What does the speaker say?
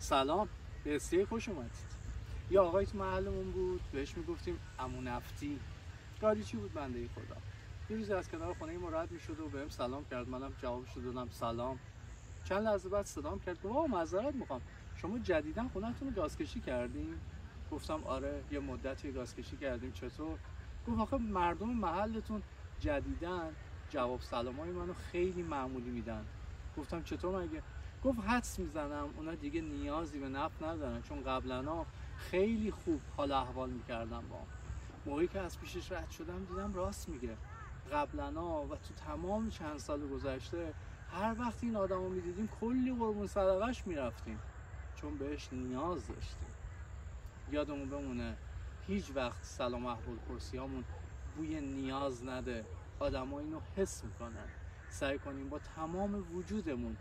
سلام، به اسیه خوش اومدید. یه آقایی تو محلمون بود، بهش میگفتیم عمو نفتی. کاری چی بود بنده خدا؟ یه روز از کنار خونه ما رد میشد و بهم سلام کرد، منم جوابش دادم سلام. چند لحظه بعد صدام کرد، گفت آقا معذرت میخوام، شما جدیدن خونه‌تون رو گازکشی کردین؟ گفتم آره، یه مدتی گازکشی کردیم. چطور؟ گفت آخه مردم محلتون جدیدن جواب سلامای منو خیلی معمولی میدن. گفتم چطور مگه؟ گفت حدس میزنم اونا دیگه نیازی به نفت ندارن، چون قبلا خیلی خوب حال احوال میکردم با هم. موقعی که از پیشش رد شدم دیدم راست میگه. قبلا و تو تمام چند سال گذشته هر وقت این آدمو میدیدیم کلی قربون صدقش میرفتیم، چون بهش نیاز داشتیم. یادمون بمونه هیچ وقت سلام احوال پرسیامون بوی نیاز نده. آدم ها اینو حس میکنن. سعی کنیم با تمام وجودمون